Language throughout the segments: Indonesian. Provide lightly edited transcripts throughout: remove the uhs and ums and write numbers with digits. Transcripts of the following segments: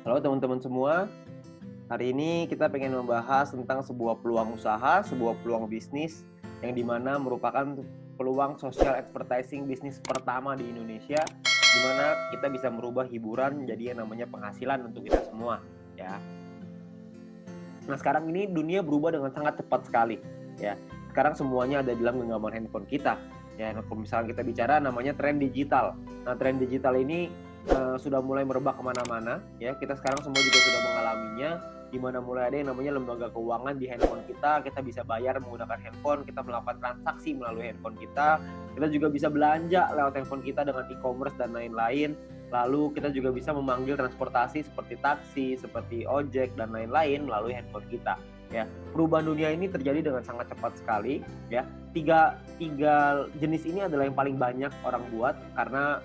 Halo teman-teman semua, hari ini kita pengen membahas tentang sebuah peluang usaha, sebuah peluang bisnis yang dimana merupakan peluang social advertising bisnis pertama di Indonesia, dimana kita bisa merubah hiburan menjadi yang namanya penghasilan untuk kita semua, ya. Nah sekarang ini dunia berubah dengan sangat cepat sekali, ya. Sekarang semuanya ada dalam genggaman handphone kita, ya. Nah, kalau misalnya kita bicara namanya tren digital. Nah tren digital ini sudah mulai merebak kemana-mana, ya. Kita sekarang semua juga sudah mengalaminya, di mana mulai ada yang namanya lembaga keuangan di handphone kita bisa bayar menggunakan handphone, kita melakukan transaksi melalui handphone kita juga bisa belanja lewat handphone kita dengan e-commerce dan lain-lain. Lalu kita juga bisa memanggil transportasi seperti taksi, seperti ojek dan lain-lain melalui handphone kita. Ya, perubahan dunia ini terjadi dengan sangat cepat sekali. Ya, tiga jenis ini adalah yang paling banyak orang buat karena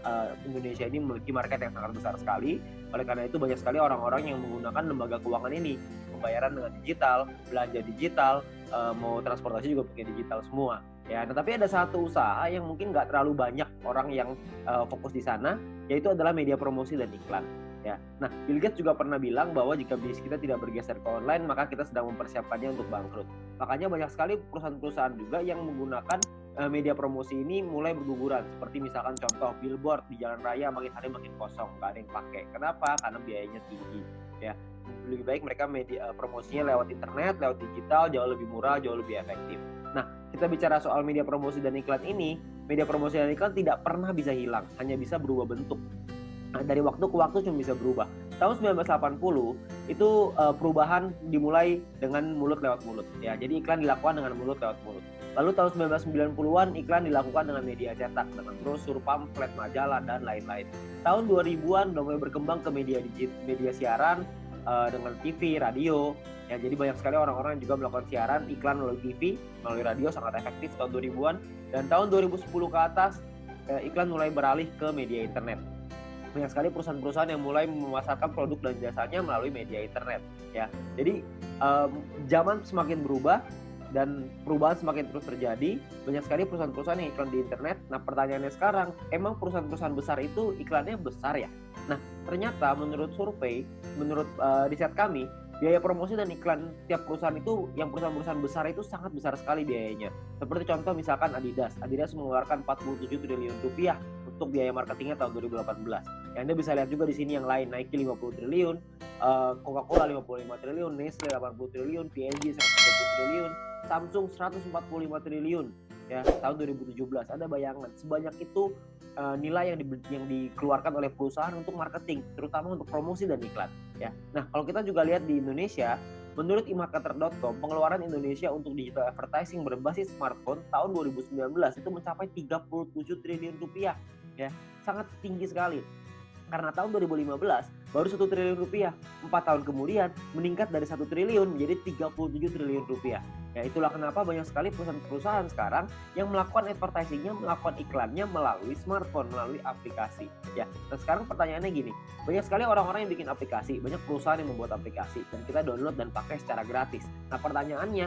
Indonesia ini memiliki market yang sangat besar sekali. Oleh karena itu banyak sekali orang-orang yang menggunakan lembaga keuangan ini, pembayaran dengan digital, belanja digital, mau transportasi juga pakai digital semua. Ya, tetapi ada satu usaha yang mungkin nggak terlalu banyak orang yang fokus di sana, yaitu adalah media promosi dan iklan. Ya, nah Bill Gates juga pernah bilang bahwa jika bisnis kita tidak bergeser ke online, maka kita sedang mempersiapkannya untuk bangkrut. Makanya banyak sekali perusahaan-perusahaan juga yang menggunakan media promosi ini mulai berguguran. Seperti misalkan contoh billboard di jalan raya makin hari makin kosong, nggak ada yang pakai. Kenapa? Karena biayanya tinggi. Ya, lebih baik mereka media promosinya lewat internet, lewat digital, jauh lebih murah, jauh lebih efektif. Nah, kita bicara soal media promosi dan iklan ini, media promosi dan iklan tidak pernah bisa hilang, hanya bisa berubah bentuk. Nah, dari waktu ke waktu cuma bisa berubah. Tahun 1980 itu perubahan dimulai dengan mulut lewat mulut. Ya, jadi iklan dilakukan dengan mulut lewat mulut. Lalu tahun 1990-an iklan dilakukan dengan media cetak, dengan brosur, pamflet, majalah dan lain-lain. Tahun 2000-an udah mulai berkembang ke media siaran dengan TV, radio. Ya, jadi banyak sekali orang-orang yang juga melakukan siaran iklan melalui TV, melalui radio sangat efektif tahun 2000-an, dan tahun 2010 ke atas iklan mulai beralih ke media internet. Banyak sekali perusahaan-perusahaan yang mulai memasarkan produk dan jasanya melalui media internet, ya. Jadi zaman semakin berubah dan perubahan semakin terus terjadi. Banyak sekali perusahaan-perusahaan yang iklan di internet. Nah, pertanyaannya sekarang, emang perusahaan-perusahaan besar itu iklannya besar ya? Nah, ternyata menurut survei, menurut riset kami, biaya promosi dan iklan tiap perusahaan itu, yang perusahaan-perusahaan besar itu sangat besar sekali biayanya. Seperti contoh misalkan Adidas mengeluarkan 47 triliun rupiah untuk biaya marketingnya tahun 2018. Ya, Anda bisa lihat juga di sini yang lain, Nike 50 triliun, Coca-Cola 55 triliun, Nestle 80 triliun, P&G 130 triliun, Samsung 145 triliun ya tahun 2017. Ada bayangan sebanyak itu nilai yang dikeluarkan oleh perusahaan untuk marketing, terutama untuk promosi dan iklan, ya. Nah, kalau kita juga lihat di Indonesia, menurut emarketer.com, pengeluaran Indonesia untuk digital advertising berbasis smartphone tahun 2019 itu mencapai 37 triliun rupiah, ya. Sangat tinggi sekali. Karena tahun 2015 baru 1 triliun rupiah. 4 tahun kemudian meningkat dari 1 triliun menjadi 37 triliun rupiah. Ya, itulah kenapa banyak sekali perusahaan-perusahaan sekarang yang melakukan advertisingnya, melakukan iklannya melalui smartphone, melalui aplikasi. Ya, nah sekarang pertanyaannya gini, banyak sekali orang-orang yang bikin aplikasi, banyak perusahaan yang membuat aplikasi, dan kita download dan pakai secara gratis. Nah, pertanyaannya,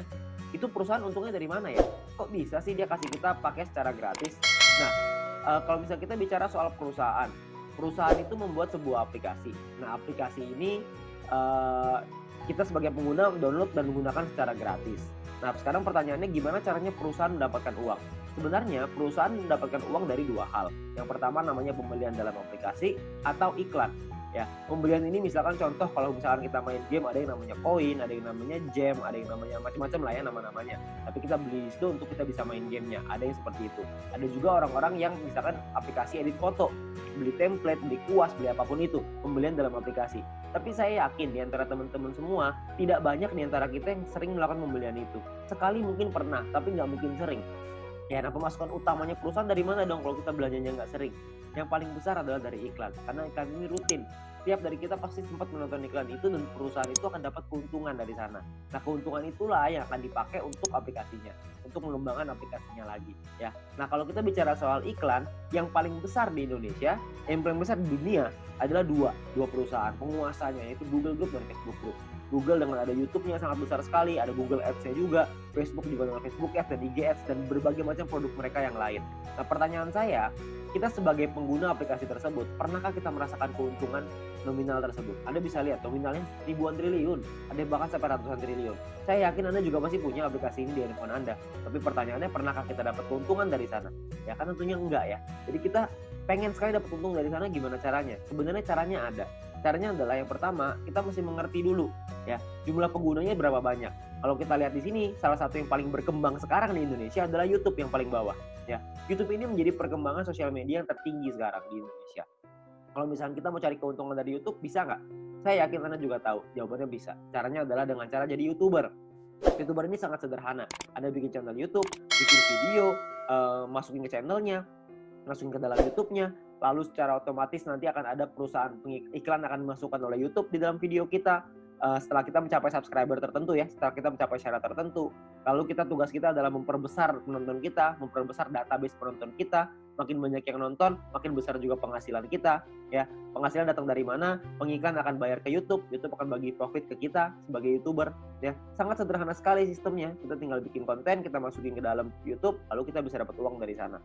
itu perusahaan untungnya dari mana ya? Kok bisa sih dia kasih kita pakai secara gratis? Nah, kalau misalnya kita bicara soal perusahaan itu membuat sebuah aplikasi. Nah, aplikasi ini kita sebagai pengguna download dan menggunakan secara gratis. Nah, sekarang pertanyaannya gimana caranya perusahaan mendapatkan uang? Sebenarnya perusahaan mendapatkan uang dari dua hal. Yang pertama namanya pembelian dalam aplikasi atau iklan. Ya, pembelian ini misalkan contoh kalau misalkan kita main game, ada yang namanya koin, ada yang namanya gem, ada yang namanya macam-macam lah ya nama-namanya. Tapi kita beli itu untuk kita bisa main gamenya. Ada yang seperti itu. Ada juga orang-orang yang misalkan aplikasi edit foto, beli template, beli kuas, beli apapun itu, pembelian dalam aplikasi. Tapi saya yakin di antara teman-teman semua tidak banyak di antara kita yang sering melakukan pembelian itu. Sekali mungkin pernah, tapi nggak mungkin sering. Ya, nah pemasukan utamanya perusahaan dari mana dong kalau kita belanjanya nggak sering? Yang paling besar adalah dari iklan, karena iklan ini rutin. Tiap dari kita pasti sempat menonton iklan itu dan perusahaan itu akan dapat keuntungan dari sana. Nah, keuntungan itulah yang akan dipakai untuk aplikasinya, untuk mengembangkan aplikasinya lagi, ya. Nah, kalau kita bicara soal iklan, yang paling besar di Indonesia, yang paling besar di dunia adalah dua perusahaan penguasanya, yaitu Google Group dan Facebook Group. Google dengan ada YouTube-nya sangat besar sekali, ada Google Ads-nya juga, Facebook juga dengan Facebook Ads dan IG Ads dan berbagai macam produk mereka yang lain. Nah, pertanyaan saya, kita sebagai pengguna aplikasi tersebut, pernahkah kita merasakan keuntungan nominal tersebut? Anda bisa lihat nominalnya ribuan triliun, ada bahkan sampai ratusan triliun. Saya yakin Anda juga masih punya aplikasi ini di handphone Anda. Tapi pertanyaannya, pernahkah kita dapat keuntungan dari sana? Ya kan tentunya enggak ya. Jadi kita pengen sekali dapat untung dari sana, gimana caranya? Sebenarnya caranya ada. Caranya adalah yang pertama, kita mesti mengerti dulu ya, jumlah penggunanya berapa banyak. Kalau kita lihat di sini, salah satu yang paling berkembang sekarang di Indonesia adalah YouTube yang paling bawah ya. YouTube ini menjadi perkembangan sosial media yang tertinggi sekarang di Indonesia. Kalau misalnya kita mau cari keuntungan dari YouTube, bisa nggak? Saya yakin Anda juga tahu, jawabannya bisa. Caranya adalah dengan cara jadi YouTuber. YouTuber ini sangat sederhana. Anda bikin channel YouTube, bikin video, masukin ke channelnya, masukin ke dalam YouTube-nya, lalu secara otomatis nanti akan ada perusahaan iklan akan dimasukkan oleh YouTube di dalam video kita. Setelah kita mencapai subscriber tertentu ya, setelah kita mencapai syarat tertentu, lalu tugas kita adalah memperbesar penonton kita, memperbesar database penonton kita. Makin banyak yang nonton, makin besar juga penghasilan kita ya. Penghasilan datang dari mana? Pengiklan akan bayar ke YouTube, YouTube akan bagi profit ke kita sebagai YouTuber ya. Sangat sederhana sekali sistemnya. Kita tinggal bikin konten, kita masukin ke dalam YouTube, lalu kita bisa dapat uang dari sana.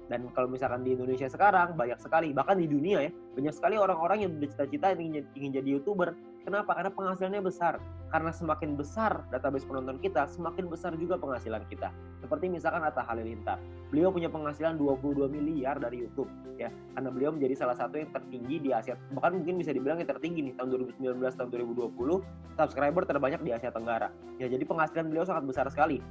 Dan kalau misalkan di Indonesia sekarang banyak sekali, bahkan di dunia ya, banyak sekali orang-orang yang bercita-cita ingin jadi YouTuber. Kenapa? Karena penghasilannya besar. Karena semakin besar database penonton kita, semakin besar juga penghasilan kita. Seperti misalkan Atta Halilintar. Beliau punya penghasilan 22 miliar dari YouTube ya. Karena beliau menjadi salah satu yang tertinggi di Asia. Bahkan mungkin bisa dibilang yang tertinggi nih tahun 2019 tahun 2020, subscriber terbanyak di Asia Tenggara. Ya, jadi penghasilan beliau sangat besar sekali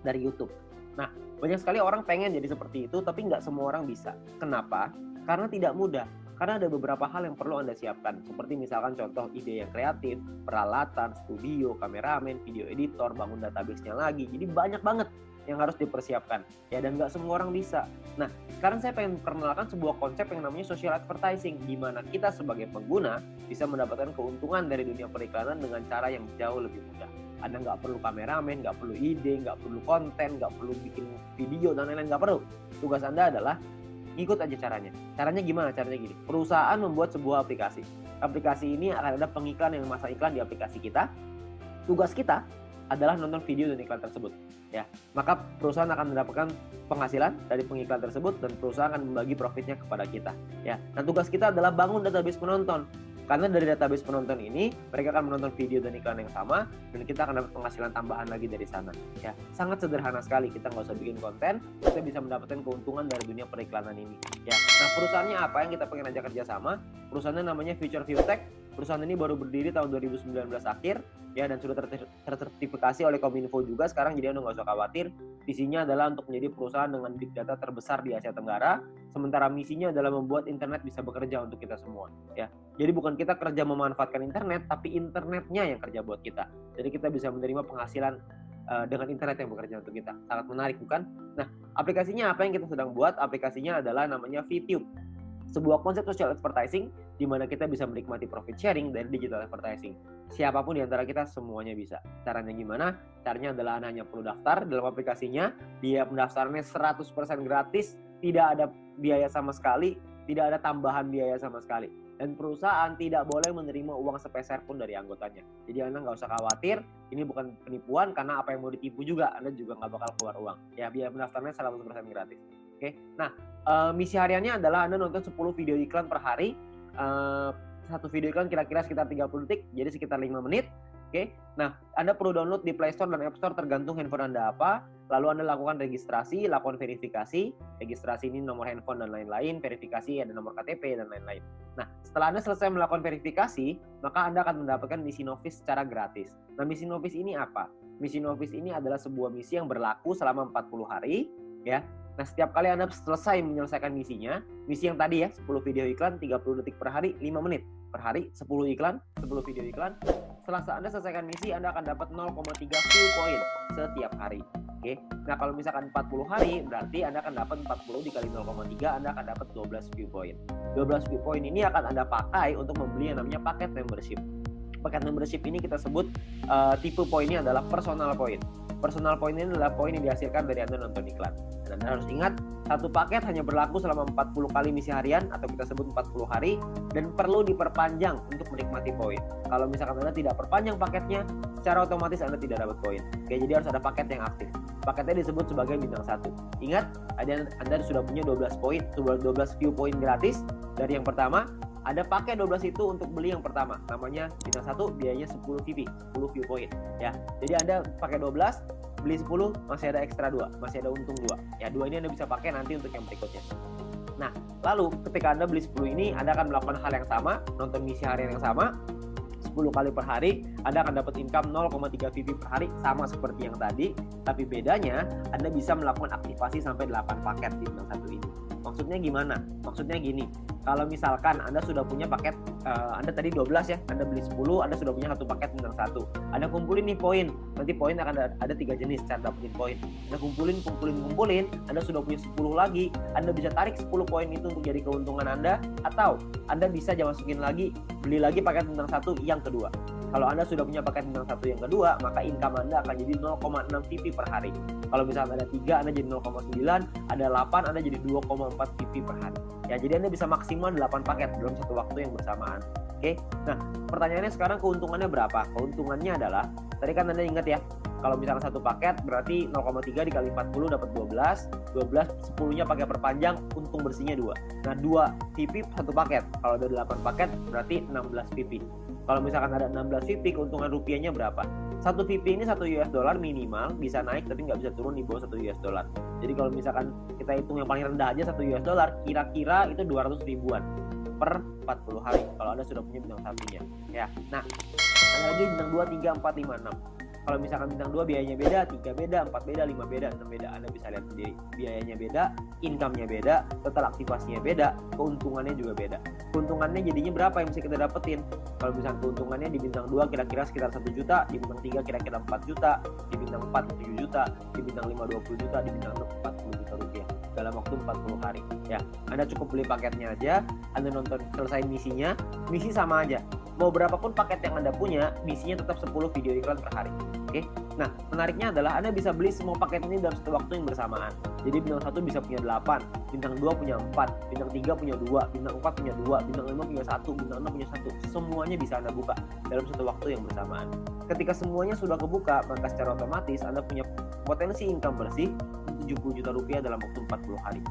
dari YouTube. Nah, banyak sekali orang pengen jadi seperti itu, tapi nggak semua orang bisa. Kenapa? Karena tidak mudah. Karena ada beberapa hal yang perlu Anda siapkan. Seperti misalkan contoh ide yang kreatif, peralatan, studio, kameramen, video editor, bangun database-nya lagi. Jadi banyak banget yang harus dipersiapkan. Ya, dan nggak semua orang bisa. Nah, sekarang saya pengen perkenalkan sebuah konsep yang namanya social advertising, di mana kita sebagai pengguna bisa mendapatkan keuntungan dari dunia periklanan dengan cara yang jauh lebih mudah. Anda nggak perlu kameramen, nggak perlu ide, nggak perlu konten, nggak perlu bikin video, dan lain-lain, nggak perlu. Tugas Anda adalah ikut aja caranya. Caranya gimana? Caranya gini. Perusahaan membuat sebuah aplikasi. Aplikasi ini akan ada pengiklan yang memasang iklan di aplikasi kita. Tugas kita adalah nonton video dan iklan tersebut. Ya, maka perusahaan akan mendapatkan penghasilan dari pengiklan tersebut dan perusahaan akan membagi profitnya kepada kita. Ya, dan tugas kita adalah bangun database penonton. Karena dari database penonton ini, mereka akan menonton video dan iklan yang sama, dan kita akan dapat penghasilan tambahan lagi dari sana. Ya, sangat sederhana sekali. Kita nggak usah bikin konten, kita bisa mendapatkan keuntungan dari dunia periklanan ini. Ya, nah perusahaannya apa yang kita pengen ajak kerjasama? Perusahaannya namanya Future View Tech. Perusahaan ini baru berdiri tahun 2019 akhir, ya, dan sudah tersertifikasi oleh Kominfo juga sekarang, jadi Anda nggak usah khawatir. Visinya adalah untuk menjadi perusahaan dengan big data terbesar di Asia Tenggara, sementara misinya adalah membuat internet bisa bekerja untuk kita semua. Ya, jadi bukan kita kerja memanfaatkan internet, tapi internetnya yang kerja buat kita. Jadi kita bisa menerima penghasilan dengan internet yang bekerja untuk kita. Sangat menarik, bukan? Nah, aplikasinya apa yang kita sedang buat? Aplikasinya adalah namanya VTube. Sebuah konsep social advertising di mana kita bisa menikmati profit sharing dari digital advertising. Siapapun di antara kita semuanya bisa. Caranya gimana? Caranya adalah Anda hanya perlu daftar dalam aplikasinya. Biaya pendaftarannya 100% gratis, tidak ada biaya sama sekali, tidak ada tambahan biaya sama sekali. Dan perusahaan tidak boleh menerima uang sepeser pun dari anggotanya. Jadi Anda nggak usah khawatir, ini bukan penipuan, karena apa yang mau ditipu juga, Anda juga nggak bakal keluar uang. Ya, biaya pendaftarannya 100% gratis. Oke, nah misi hariannya adalah Anda nonton 10 video iklan per hari. Satu video iklan kira-kira sekitar 30 detik, jadi sekitar 5 menit. Oke, nah Anda perlu download di Play Store dan App Store tergantung handphone Anda apa. Lalu Anda lakukan registrasi, lakukan verifikasi. Registrasi ini nomor handphone dan lain-lain, verifikasi ada nomor KTP dan lain-lain. Nah, setelah Anda selesai melakukan verifikasi, maka Anda akan mendapatkan misi novis secara gratis. Nah, misi novis ini apa? Misi novis ini adalah sebuah misi yang berlaku selama 40 hari, ya. Nah, setiap kali Anda selesai menyelesaikan misinya, misi yang tadi ya, 10 video iklan, 30 detik per hari, 5 menit per hari, 10 iklan, 10 video iklan. Setelah Anda selesaikan misi, Anda akan dapat 0,3 view point setiap hari. Oke. Nah, kalau misalkan 40 hari, berarti Anda akan dapat 40 dikali 0,3, Anda akan dapat 12 view point. 12 view point ini akan Anda pakai untuk membeli yang namanya paket membership. Paket membership ini kita sebut tipe poinnya adalah personal point. Personal point ini adalah poin yang dihasilkan dari Anda nonton iklan. Dan Anda harus ingat, satu paket hanya berlaku selama 40 kali misi harian atau kita sebut 40 hari dan perlu diperpanjang untuk menikmati poin. Kalau misalkan Anda tidak perpanjang paketnya, secara otomatis Anda tidak dapat poin. Oke, jadi harus ada paket yang aktif. Paketnya disebut sebagai bintang 1. Ingat, Anda sudah punya 12 poin, 12 view poin gratis dari yang pertama. Ada pakai 12 itu untuk beli yang pertama, namanya bintang 1, biayanya 10 VP, 10 view point ya. Jadi Anda pakai 12, beli 10, masih ada ekstra 2, masih ada untung 2. Ya, 2 ini Anda bisa pakai nanti untuk yang berikutnya. Nah, lalu ketika Anda beli 10 ini, Anda akan melakukan hal yang sama, nonton misi harian yang sama, 10 kali per hari, Anda akan dapat income 0,3 VP per hari, sama seperti yang tadi, tapi bedanya Anda bisa melakukan aktivasi sampai 8 paket di bintang 1 ini. Maksudnya gimana? Maksudnya gini, kalau misalkan Anda sudah punya paket, Anda tadi 12 ya, Anda beli 10, Anda sudah punya satu paket bintang 1. Anda kumpulin nih poin, nanti poin akan ada 3 jenis cara dapetin poin. Anda kumpulin, Anda sudah punya 10 lagi, Anda bisa tarik 10 poin itu untuk jadi keuntungan Anda, atau Anda bisa masukin lagi, beli lagi paket bintang 1 yang kedua. Kalau Anda sudah punya paket bintang 1 yang kedua, maka income Anda akan jadi 0,6 VP per hari. Kalau misalnya ada 3, Anda jadi 0,9, ada 8, Anda jadi 2,4 VP per hari. Ya, jadi Anda bisa maksimal 8 paket dalam satu waktu yang bersamaan. Oke. Nah, pertanyaannya sekarang keuntungannya berapa? Keuntungannya adalah, tadi kan Anda ingat ya, kalau misalnya satu paket berarti 0,3 dikali 40 dapat 12, 10-nya pakai perpanjang, untung bersihnya 2. Nah, 2 VP satu paket. Kalau ada 8 paket berarti 16 VP. Kalau misalkan ada 16 VP, keuntungan rupiahnya berapa? Satu VP ini $1 minimal, bisa naik tapi nggak bisa turun di bawah $1. Jadi kalau misalkan kita hitung yang paling rendah aja $1, kira-kira itu 200 ribuan per 40 hari kalau Anda sudah punya bintang 1-nya. Ya. Nah, ada lagi bintang 2, 3, 4, 5, 6. Kalau misalkan bintang 2 biayanya beda, 3 beda, 4 beda, 5 beda, 6 beda. Anda bisa lihat sendiri. Biayanya beda, income-nya beda, total aktivasinya beda, keuntungannya juga beda. Keuntungannya jadinya berapa yang bisa kita dapetin? Kalau misalkan keuntungannya di bintang 2 kira-kira sekitar 1 juta, di bintang 3 kira-kira 4 juta, di bintang 4 7 juta, di bintang 5 20 juta, di bintang 6 40 juta rupiah dalam waktu 40 hari. Ya, Anda cukup beli paketnya aja, Anda nonton selesai misinya, misi sama aja. Mau berapapun paket yang Anda punya, misinya tetap 10 video iklan per hari. Oke. Nah, menariknya adalah Anda bisa beli semua paket ini dalam satu waktu yang bersamaan. Jadi bintang 1 bisa punya 8, bintang 2 punya 4, bintang 3 punya 2, bintang 4 punya 2, bintang 5 punya 1, bintang 6 punya 1. Semuanya bisa Anda buka dalam satu waktu yang bersamaan. Ketika semuanya sudah kebuka, maka secara otomatis Anda punya potensi income bersih 70 juta rupiah dalam waktu 40 hari.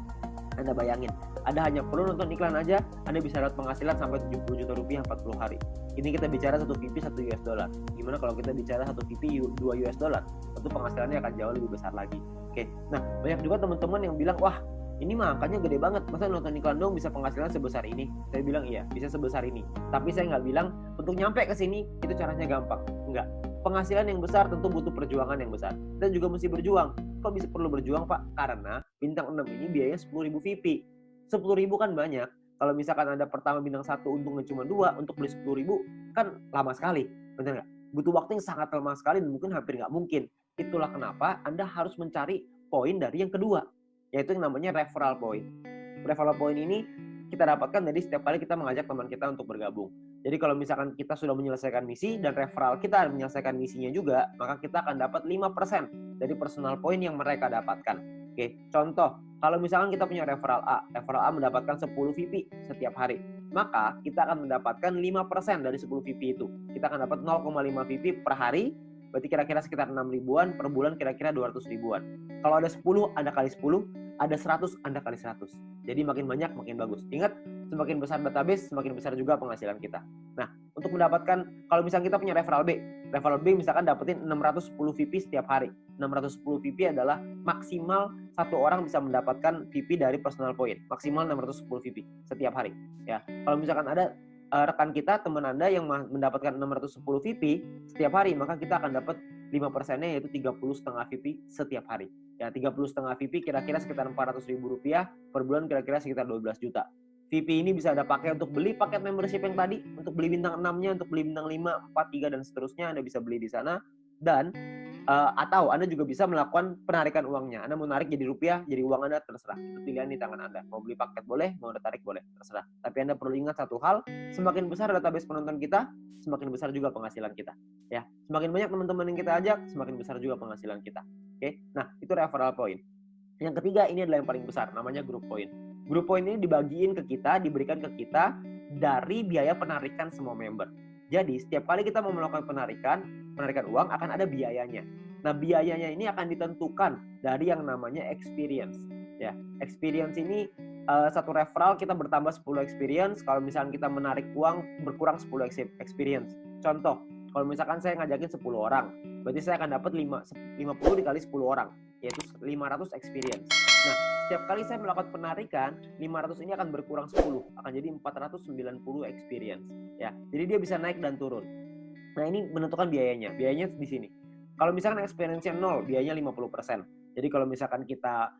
Anda bayangin, Anda hanya perlu nonton iklan aja, Anda bisa dapat penghasilan sampai 70 juta rupiah 40 hari. Ini kita bicara 1 VP $1. Gimana kalau kita bicara 1 VP $2? Tentu penghasilannya akan jauh lebih besar lagi. Oke. Nah, banyak juga teman-teman yang bilang, wah ini mah angkanya gede banget, masa nonton iklan dong bisa penghasilan sebesar ini? Saya bilang iya, bisa sebesar ini. Tapi saya nggak bilang untuk nyampe ke sini itu caranya gampang. Enggak. Penghasilan yang besar tentu butuh perjuangan yang besar. Kita juga mesti berjuang. Kok bisa perlu berjuang, Pak? Karena bintang 6 ini biayanya 10.000 VP. 10.000 kan banyak. Kalau misalkan Anda pertama bintang 1 untungnya cuma 2, untuk beli 10.000 kan lama sekali. Benar nggak? Butuh waktu yang sangat lama sekali dan mungkin hampir nggak mungkin. Itulah kenapa Anda harus mencari poin dari yang kedua, yaitu yang namanya referral point. Referral point ini kita dapatkan dari setiap kali kita mengajak teman kita untuk bergabung. Jadi kalau misalkan kita sudah menyelesaikan misi dan referral kita menyelesaikan misinya juga, maka kita akan dapat 5% dari personal point yang mereka dapatkan. Oke, contoh, kalau misalkan kita punya referral A mendapatkan 10 VP setiap hari, maka kita akan mendapatkan 5% dari 10 VP itu. Kita akan dapat 0,5 VP per hari, berarti kira-kira sekitar 6 ribuan, per bulan kira-kira 200 ribuan. Kalau ada 10, Anda kali 10, ada 100, Anda kali 100. Jadi makin banyak, makin bagus. Ingat, semakin besar database, semakin besar juga penghasilan kita. Nah, untuk mendapatkan, kalau misalnya kita punya referral B misalkan dapetin 610 VP setiap hari. 610 VP adalah maksimal satu orang bisa mendapatkan VP dari personal point. Maksimal 610 VP setiap hari. Ya, kalau misalkan ada rekan kita, teman Anda yang mendapatkan 610 VP setiap hari, maka kita akan dapat 5%-nya yaitu 30,5 VP setiap hari. Ya, 30,5 VP kira-kira sekitar 400 ribu rupiah per bulan, kira-kira sekitar 12 juta. VP ini bisa Anda pakai untuk beli paket membership yang tadi, untuk beli bintang 6-nya, untuk beli bintang 5, 4, 3 dan seterusnya Anda bisa beli di sana. Dan Atau Anda juga bisa melakukan penarikan uangnya. Anda mau narik jadi rupiah, jadi uang Anda, terserah. Itu pilihan di tangan Anda. Mau beli paket boleh, mau Anda tarik boleh, terserah. Tapi Anda perlu ingat satu hal, semakin besar database penonton kita, semakin besar juga penghasilan kita. Ya, semakin banyak teman-teman yang kita ajak, semakin besar juga penghasilan kita. Oke, nah itu referral point. Yang ketiga, ini adalah yang paling besar, namanya group point. Group point ini diberikan ke kita dari biaya penarikan semua member. Jadi setiap kali kita mau melakukan penarikan uang akan ada biayanya. Nah, biayanya ini akan ditentukan dari yang namanya experience. Ya, experience ini satu referral kita bertambah 10 experience. Kalau misalkan kita menarik uang berkurang 10 experience. Contoh, kalau misalkan saya ngajakin 10 orang, berarti saya akan dapat 50 dikali 10 orang, yaitu 500 experience. Nah, setiap kali saya melakukan penarikan, 500 ini akan berkurang 10, akan jadi 490 experience. Ya, jadi dia bisa naik dan turun. Nah, ini menentukan biayanya. Biayanya di sini. Kalau misalkan experience-nya 0, biayanya 50%. Jadi kalau misalkan kita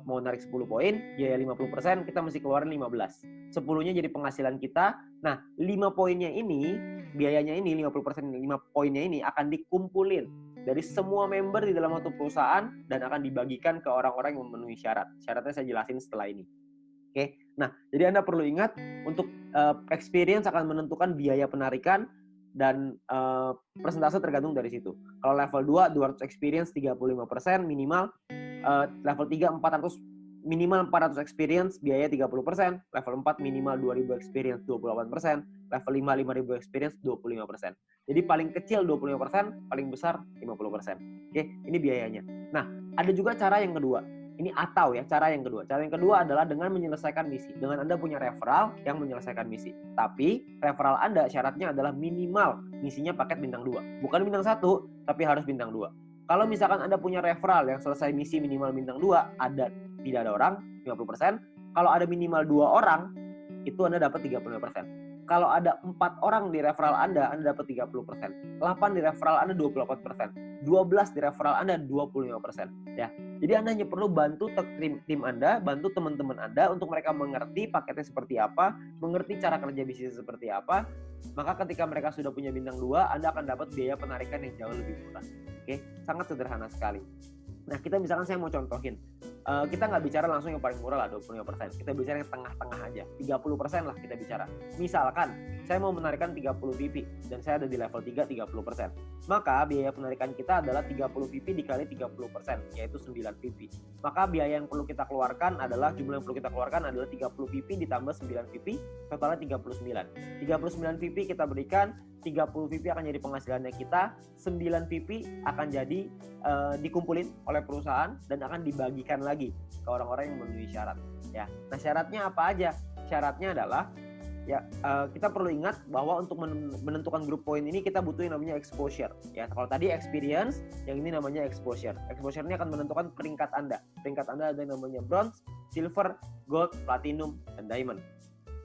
mau narik 10 poin, biaya 50%, kita mesti keluarin 15. 10-nya jadi penghasilan kita. Nah, 5 poinnya ini, biayanya ini 50%, 5 poinnya ini akan dikumpulin dari semua member di dalam satu perusahaan dan akan dibagikan ke orang-orang yang memenuhi syarat. Syaratnya saya jelasin setelah ini. Oke. Nah, jadi Anda perlu ingat untuk experience akan menentukan biaya penarikan dan persentase tergantung dari situ. Kalau level 2 200 experience 35% minimal, level 3 400 minimal 400 experience biaya 30%, level 4 minimal 2000 experience 28%, level 5 5000 experience 25%. Jadi paling kecil 25%, paling besar 50%. Oke, ini biayanya. Nah, ada juga cara yang kedua. Ini atau ya, cara yang kedua. Cara yang kedua adalah dengan menyelesaikan misi. Dengan Anda punya referral yang menyelesaikan misi. Tapi referral Anda syaratnya adalah minimal misinya paket bintang 2. Bukan bintang 1, tapi harus bintang 2. Kalau misalkan Anda punya referral yang selesai misi minimal bintang 2, tidak ada orang, 50%. Kalau ada minimal 2 orang, itu Anda dapat 35%. Kalau ada 4 orang di referral Anda dapat 30%. 8 di referral Anda 28%. 12 di referral Anda 25%. Ya. Jadi Anda hanya perlu bantu tim Anda, bantu teman-teman Anda untuk mereka mengerti paketnya seperti apa, mengerti cara kerja bisnis seperti apa. Maka ketika mereka sudah punya bintang 2, Anda akan dapat biaya penarikan yang jauh lebih murah. Oke, sangat sederhana sekali. Nah, kita misalkan saya mau contohin. Kita nggak bicara langsung yang paling murah lah, 25%. Kita bicara yang tengah-tengah aja. 30% lah kita bicara. Misalkan, saya mau menarikan 30 PP dan saya ada di level 3, 30%. Maka biaya penarikan kita adalah 30 PP dikali 30%, yaitu 9 PP. Maka biaya yang perlu kita keluarkan adalah, jumlah yang perlu kita keluarkan adalah 30 PP ditambah 9 PP, totalnya 39. 39 PP kita berikan, 30 PP akan jadi penghasilannya kita, 9 PP akan jadi dikumpulin oleh perusahaan dan akan dibagikan lagi ke orang-orang yang memenuhi syarat. Ya, nah syaratnya apa aja? Syaratnya adalah ya kita perlu ingat bahwa untuk menentukan group point ini kita butuh yang namanya exposure. Ya, kalau tadi experience, yang ini namanya exposure. Exposure ini akan menentukan peringkat Anda. Peringkat Anda ada yang namanya bronze, silver, gold, platinum, dan diamond.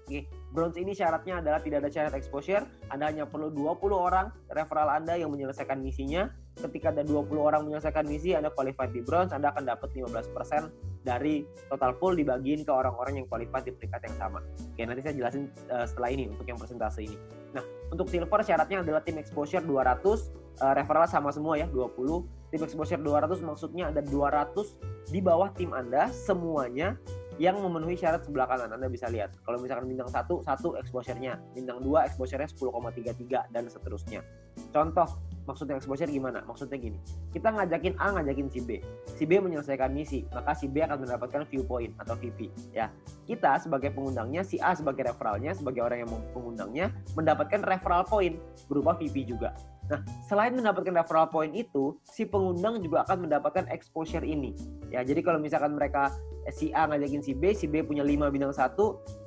Oke, bronze ini syaratnya adalah tidak ada syarat exposure. Anda hanya perlu 20 orang referral Anda yang menyelesaikan misinya. Ketika ada 20 orang menyelesaikan misi, Anda qualified di bronze, Anda akan dapat 15% dari total pool dibagiin ke orang-orang yang qualified di peringkat yang sama. Oke, nanti saya jelasin setelah ini untuk yang persentase ini. Nah, untuk silver syaratnya adalah tim exposure 200, referral sama semua ya, 20. Tim exposure 200 maksudnya ada 200 di bawah tim Anda semuanya yang memenuhi syarat sebelah kanan. Anda bisa lihat. Kalau misalkan bintang 1 exposure-nya, bintang 2 exposure-nya 10,33 dan seterusnya. Contoh, maksudnya exposure gimana? Maksudnya gini, kita ngajakin A, ngajakin si B. Si B menyelesaikan misi, maka si B akan mendapatkan viewpoint atau VP. Ya, kita sebagai pengundangnya, si A sebagai referralnya, sebagai orang yang pengundangnya, mendapatkan referral point berupa VP juga. Nah, selain mendapatkan referral point itu, si pengundang juga akan mendapatkan exposure ini. Ya, jadi kalau misalkan mereka si A ngajakin si B punya 5 bintang 1,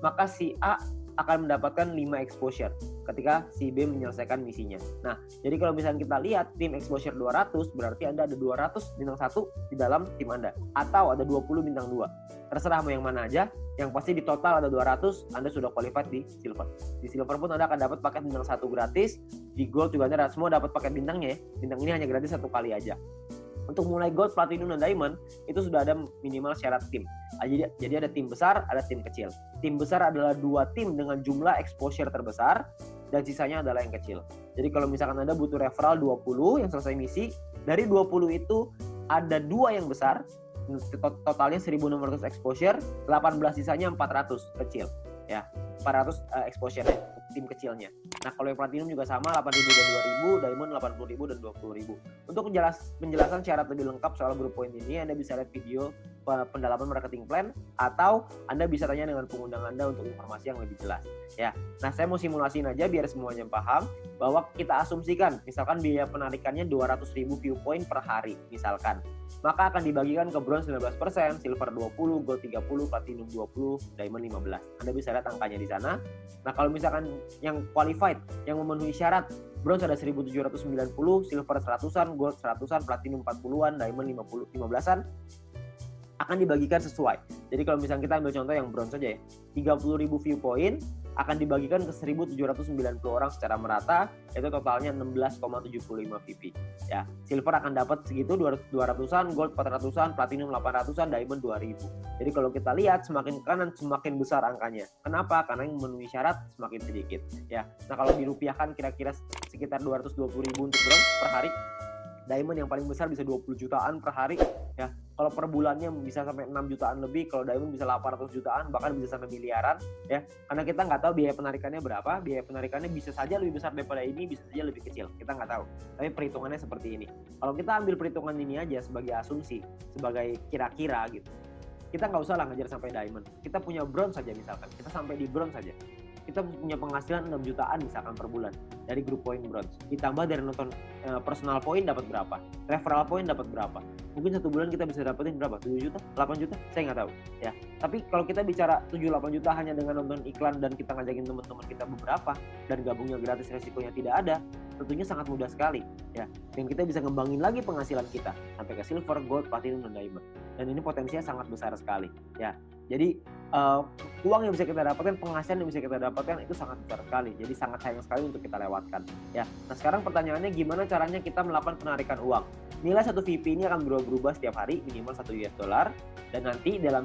maka si A akan mendapatkan 5 exposure ketika si B menyelesaikan misinya. Nah, jadi kalau misalkan kita lihat tim exposure 200, berarti Anda ada 200 bintang 1 di dalam tim Anda. Atau ada 20 bintang 2. Terserah mau yang mana aja. Yang pasti di total ada 200, Anda sudah qualified di silver. Di silver pun Anda akan dapat paket bintang 1 gratis. Di gold juga Anda semua dapat paket bintangnya ya. Bintang ini hanya gratis 1 kali aja. Untuk mulai gold, platinum, dan diamond, itu sudah ada minimal syarat tim. Jadi ada tim besar, ada tim kecil. Tim besar adalah 2 tim dengan jumlah exposure terbesar. dan sisanya adalah yang kecil. Jadi kalau misalkan Anda butuh referral 20 yang selesai misi, dari 20 itu ada 2 yang besar, totalnya 1.600 exposure, 18 sisanya 400 kecil. Ya, 400 exposure ya, tim kecilnya. Nah, kalau yang platinum juga sama, 8.000 dan 2.000, diamond 80.000 dan 20.000. Untuk penjelasan syarat lebih lengkap soal grup poin ini, Anda bisa lihat video pendalaman marketing plan, atau Anda bisa tanya dengan pengundang Anda untuk informasi yang lebih jelas. Ya, nah saya mau simulasiin aja biar semuanya paham, bahwa kita asumsikan, misalkan biaya penarikannya 200.000 view point per hari, misalkan. Maka akan dibagikan ke bronze 19%, silver 20%, gold 30%, platinum 20%, diamond 15%. Anda bisa lihat angkanya di sana. Nah, kalau misalkan yang qualified, yang memenuhi syarat, bronze ada 1.790, silver 100-an, gold 100-an, platinum 40-an, diamond 15-an, akan dibagikan sesuai. Jadi kalau misalnya kita ambil contoh yang bronze saja ya, 30.000 view point akan dibagikan ke 1.790 orang secara merata, yaitu totalnya 16,75 VP. Ya, silver akan dapat segitu 200-an, gold 400-an, platinum 800-an, diamond 2.000. Jadi kalau kita lihat semakin ke kanan semakin besar angkanya. Kenapa? Karena yang memenuhi syarat semakin sedikit. Ya, nah kalau dirupiahkan kira-kira sekitar 220.000 untuk bronze per hari. Diamond yang paling besar bisa 20 jutaan per hari. Ya, kalau per bulannya bisa sampai 6 jutaan lebih, kalau diamond bisa 800 jutaan, bahkan bisa sampai miliaran, ya. Karena kita nggak tahu biaya penarikannya berapa, biaya penarikannya bisa saja lebih besar daripada ini, bisa saja lebih kecil, kita nggak tahu. Tapi perhitungannya seperti ini. Kalau kita ambil perhitungan ini aja sebagai asumsi, sebagai kira-kira gitu, kita nggak usah lah ngejar sampai diamond. Kita punya bronze saja misalkan, kita sampai di bronze saja. Kita punya penghasilan 6 jutaan misalkan per bulan dari grup poin bronze. Ditambah dari nonton personal point dapat berapa, referral point dapat berapa. Mungkin satu bulan kita bisa dapetin berapa? 7 juta? 8 juta? Saya nggak tahu. Ya. Tapi kalau kita bicara 7-8 juta hanya dengan nonton iklan dan kita ngajakin teman-teman kita beberapa dan gabungnya gratis, resikonya tidak ada, tentunya sangat mudah sekali. Ya. Dan kita bisa ngembangin lagi penghasilan kita sampai ke silver, gold, platinum, dan diamond. Dan ini potensinya sangat besar sekali. Ya. Jadi uang yang bisa kita dapatkan, penghasilan yang bisa kita dapatkan itu sangat besar sekali. Jadi sangat sayang sekali untuk kita lewatkan. Ya. Nah sekarang pertanyaannya gimana caranya kita melakukan penarikan uang? Nilai satu VP ini akan berubah-ubah setiap hari, minimal $1 dan nanti dalam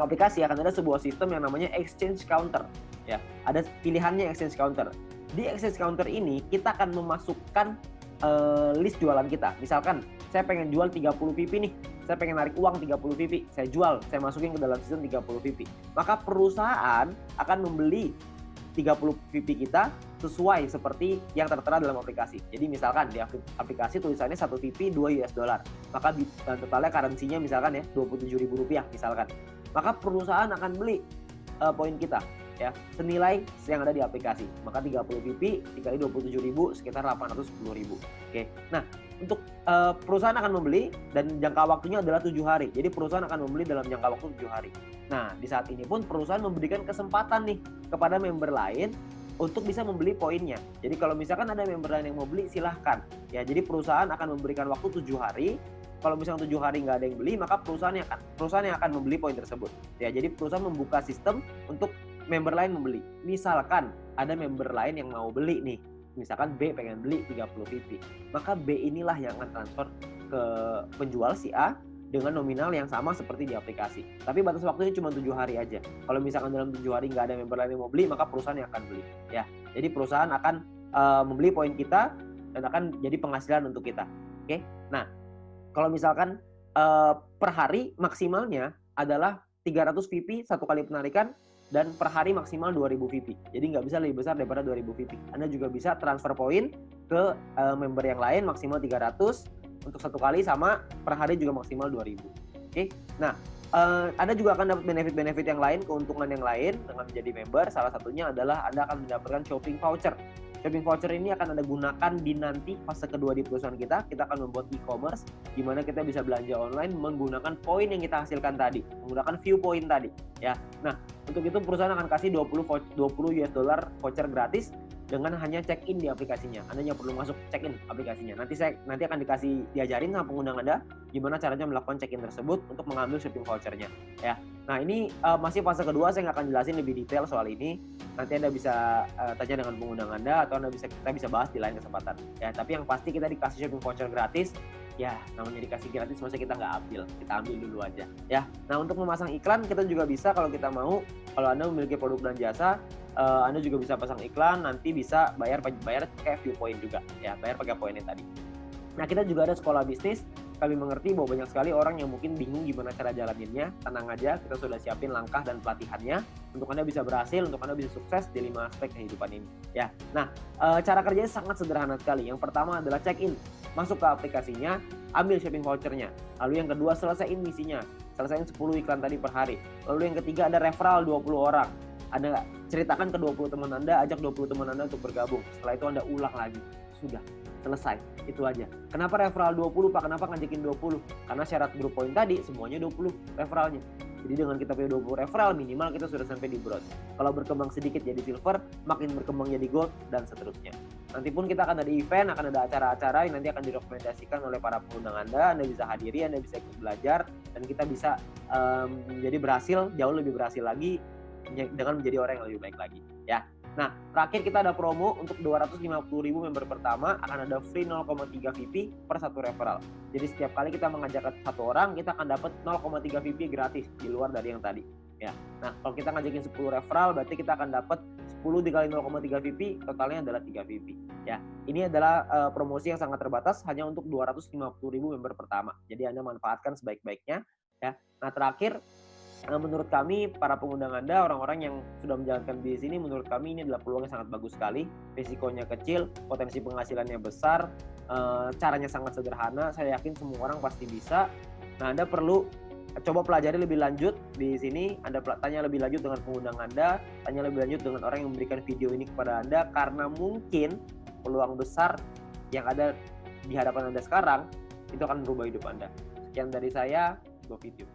aplikasi akan ada sebuah sistem yang namanya exchange counter. Ya, ada pilihannya exchange counter. Di exchange counter ini kita akan memasukkan list jualan kita. Misalkan saya pengen jual 30 VP nih, saya pengen narik uang 30 VP, saya jual, saya masukin ke dalam sistem 30 VP. Maka perusahaan akan membeli 30 VP kita sesuai seperti yang tertera dalam aplikasi. Jadi misalkan di aplikasi tulisannya 1 VP $2, maka totalnya currency-nya misalkan ya Rp27.000 misalkan. Maka perusahaan akan beli poin kita ya senilai yang ada di aplikasi. Maka 30 VP dikali 27.000 sekitar 810.000. Oke. Nah, untuk perusahaan akan membeli dan jangka waktunya adalah 7 hari. Jadi perusahaan akan membeli dalam jangka waktu 7 hari. Nah, di saat ini pun perusahaan memberikan kesempatan nih kepada member lain untuk bisa membeli poinnya. Jadi kalau misalkan ada member lain yang mau beli, silahkan. Ya, jadi perusahaan akan memberikan waktu 7 hari. Kalau misalnya 7 hari nggak ada yang beli, maka perusahaan yang akan membeli poin tersebut. Ya, jadi perusahaan membuka sistem untuk member lain membeli. Misalkan ada member lain yang mau beli nih. Misalkan B pengen beli 30 VP. Maka B inilah yang akan transfer ke penjual si A dengan nominal yang sama seperti di aplikasi. Tapi batas waktunya cuma 7 hari aja. Kalau misalkan dalam 7 hari nggak ada member lain yang mau beli, maka perusahaan yang akan beli. Ya, jadi perusahaan akan membeli poin kita dan akan jadi penghasilan untuk kita. Oke? Nah, kalau misalkan per hari maksimalnya adalah 300 VP satu kali penarikan dan per hari maksimal 2.000 VP. Jadi nggak bisa lebih besar daripada 2.000 VP. Anda juga bisa transfer poin ke member yang lain maksimal 300 untuk satu kali, sama per hari juga maksimal 2.000. Oke. Nah, Anda juga akan dapat benefit-benefit yang lain, keuntungan yang lain dengan menjadi member. Salah satunya adalah Anda akan mendapatkan shopping voucher. Shopping voucher ini akan Anda gunakan di nanti fase kedua di perusahaan kita. Kita akan membuat e-commerce di mana kita bisa belanja online menggunakan poin yang kita hasilkan tadi, menggunakan view point tadi, ya. Nah, untuk itu perusahaan akan kasih $20 voucher gratis dengan hanya check-in di aplikasinya. Anda hanya perlu masuk check-in aplikasinya. Nanti akan diajarin sama pengguna Anda gimana caranya melakukan check-in tersebut untuk mengambil shopping vouchernya, ya. Nah, ini masih fase kedua, saya nggak akan jelasin lebih detail soal ini. Nanti Anda bisa tanya dengan pengguna Anda atau kita bisa bahas di lain kesempatan. Ya, tapi yang pasti kita dikasih shopping voucher gratis ya namanya dikasih gratis masa kita nggak ambil, kita ambil dulu aja ya. Nah, untuk memasang iklan kita juga bisa kalau kita mau, kalau Anda memiliki produk dan jasa, Anda juga bisa pasang iklan, nanti bisa bayar pakai Viewpoint juga ya, bayar pakai poinnya tadi. Nah, kita juga ada sekolah bisnis. Kami mengerti bahwa banyak sekali orang yang mungkin bingung gimana cara jalaninnya. Tenang aja, kita sudah siapin langkah dan pelatihannya untuk Anda bisa berhasil, untuk Anda bisa sukses di 5 aspek kehidupan ini. Ya, nah cara kerjanya sangat sederhana sekali. Yang pertama adalah check-in, masuk ke aplikasinya, ambil shopping vouchernya. Lalu yang kedua, selesaiin misinya, selesaiin 10 iklan tadi per hari. Lalu yang ketiga ada referral 20 orang. Anda ceritakan ke 20 teman Anda, ajak 20 teman Anda untuk bergabung. Setelah itu Anda ulang lagi. Sudah, selesai. Itu aja. Kenapa referral 20, Pak? Kenapa ngajakin 20? Karena syarat grup poin tadi semuanya 20 referralnya. Jadi dengan kita punya 20 referral, minimal kita sudah sampai di bronze. Kalau berkembang sedikit jadi silver, makin berkembang jadi gold, dan seterusnya. Nanti pun kita akan ada event, akan ada acara-acara yang nanti akan direkomendasikan oleh para pengundang Anda bisa hadiri, Anda bisa ikut belajar, dan kita bisa menjadi berhasil, jauh lebih berhasil lagi, dengan menjadi orang yang lebih baik lagi. Ya. Nah, terakhir kita ada promo untuk 250.000 member pertama, akan ada free 0,3 VP per satu referral. Jadi setiap kali kita mengajak satu orang, kita akan dapat 0,3 VP gratis di luar dari yang tadi. Ya. Nah, kalau kita ngajakin 10 referral, berarti kita akan dapat 10 dikali 0,3 VP, totalnya adalah 3 VP. Ya, ini adalah promosi yang sangat terbatas, hanya untuk 250.000 member pertama. Jadi Anda manfaatkan sebaik-baiknya. Ya. Nah, terakhir, menurut kami, para pengundang Anda, orang-orang yang sudah menjalankan bisnis ini, menurut kami ini adalah peluang yang sangat bagus sekali. Risikonya kecil, potensi penghasilannya besar, caranya sangat sederhana. Saya yakin semua orang pasti bisa. Nah, Anda perlu coba pelajari lebih lanjut di sini. Anda tanya lebih lanjut dengan pengundang Anda, tanya lebih lanjut dengan orang yang memberikan video ini kepada Anda, karena mungkin peluang besar yang ada di hadapan Anda sekarang itu akan merubah hidup Anda. Sekian dari saya, Go Video.